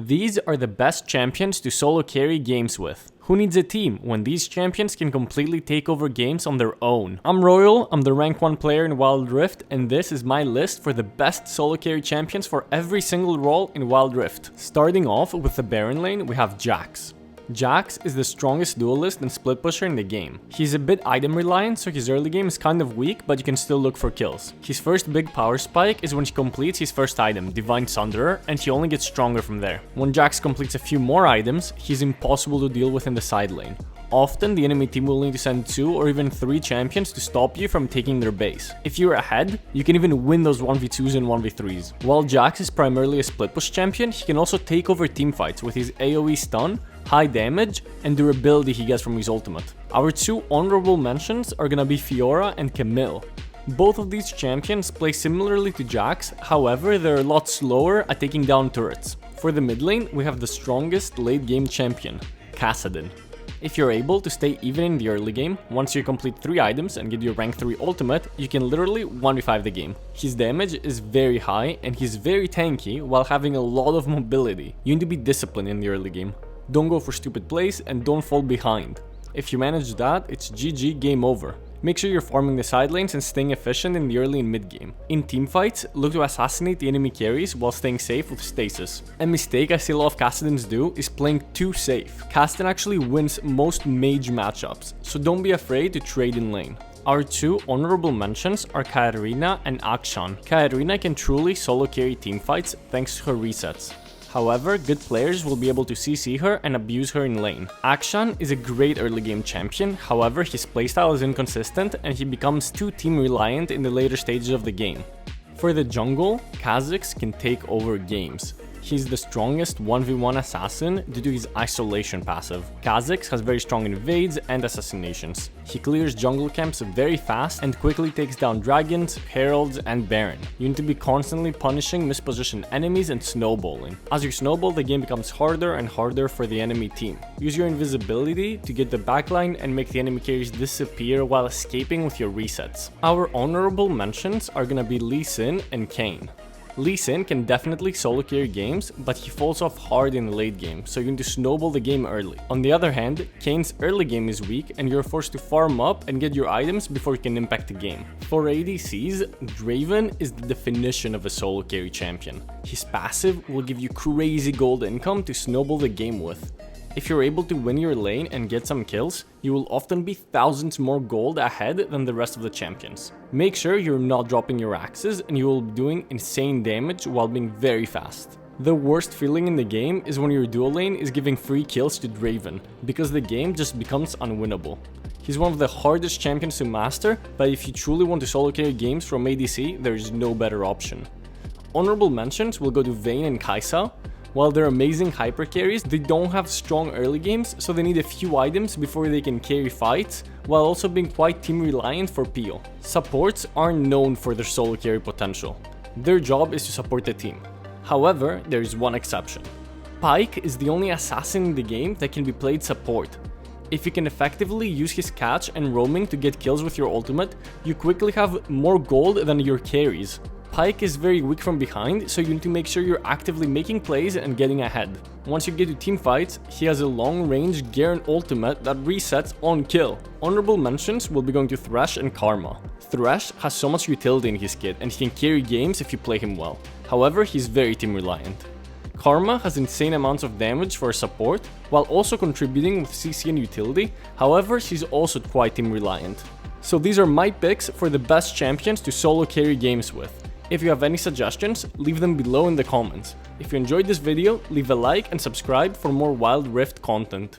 These are the best champions to solo carry games with. Who needs a team when these champions can completely take over games on their own? I'm Royal, I'm the rank 1 player in Wild Rift, and this is my list for the best solo carry champions for every single role in Wild Rift. Starting off with the Baron lane, we have Jax. Jax is the strongest duelist and split pusher in the game. He's a bit item reliant, so his early game is kind of weak, but you can still look for kills. His first big power spike is when he completes his first item, Divine Sunderer, and he only gets stronger from there. When Jax completes a few more items, he's impossible to deal with in the side lane. Often, the enemy team will need to send 2 or even 3 champions to stop you from taking their base. If you're ahead, you can even win those 1v2s and 1v3s. While Jax is primarily a split push champion, he can also take over teamfights with his AoE stun, high damage, and durability he gets from his ultimate. Our 2 honorable mentions are gonna be Fiora and Camille. Both of these champions play similarly to Jax, however they're a lot slower at taking down turrets. For the mid lane, we have the strongest late game champion, Kassadin. If you're able to stay even in the early game, once you complete 3 items and get your rank 3 ultimate, you can literally 1v5 the game. His damage is very high and he's very tanky while having a lot of mobility. You need to be disciplined in the early game. Don't go for stupid plays and don't fall behind. If you manage that, it's GG, game over. Make sure you're farming the side lanes and staying efficient in the early and mid game. In teamfights, look to assassinate the enemy carries while staying safe with stasis. A mistake I see a lot of Kassadins do is playing too safe. Kassadin actually wins most mage matchups, so don't be afraid to trade in lane. Our 2 honorable mentions are Katarina and Akshan. Katarina can truly solo carry teamfights thanks to her resets. However, good players will be able to CC her and abuse her in lane. Akshan is a great early game champion, however his playstyle is inconsistent and he becomes too team reliant in the later stages of the game. For the jungle, Khazix can take over games. He's the strongest 1v1 assassin due to his isolation passive. Khazix has very strong invades and assassinations. He clears jungle camps very fast and quickly takes down dragons, heralds, and baron. You need to be constantly punishing mispositioned enemies and snowballing. As you snowball, the game becomes harder and harder for the enemy team. Use your invisibility to get the backline and make the enemy carries disappear while escaping with your resets. Our honorable mentions are gonna be Lee Sin and Kayn. Lee Sin can definitely solo carry games, but he falls off hard in the late game, so you need to snowball the game early. On the other hand, Kayn's early game is weak and you're forced to farm up and get your items before you can impact the game. For ADCs, Draven is the definition of a solo carry champion. His passive will give you crazy gold income to snowball the game with. If you're able to win your lane and get some kills, you will often be thousands more gold ahead than the rest of the champions. Make sure you're not dropping your axes and you will be doing insane damage while being very fast. The worst feeling in the game is when your dual lane is giving free kills to Draven, because the game just becomes unwinnable. He's one of the hardest champions to master, but if you truly want to solo carry games from ADC, there is no better option. Honorable mentions will go to Vayne and Kai'Sa. While they're amazing hyper carries, they don't have strong early games, so they need a few items before they can carry fights, while also being quite team reliant for peel. Supports aren't known for their solo carry potential. Their job is to support the team. However, there is one exception. Pike is the only assassin in the game that can be played support. If you can effectively use his catch and roaming to get kills with your ultimate, you quickly have more gold than your carries. Pike is very weak from behind, so you need to make sure you're actively making plays and getting ahead. Once you get to teamfights, he has a long-range Garen ultimate that resets on kill. Honorable mentions will be going to Thresh and Karma. Thresh has so much utility in his kit and he can carry games if you play him well. However, he's very team reliant. Karma has insane amounts of damage for support, while also contributing with CC and utility, however she's also quite team reliant. So these are my picks for the best champions to solo carry games with. If you have any suggestions, leave them below in the comments. If you enjoyed this video, leave a like and subscribe for more Wild Rift content.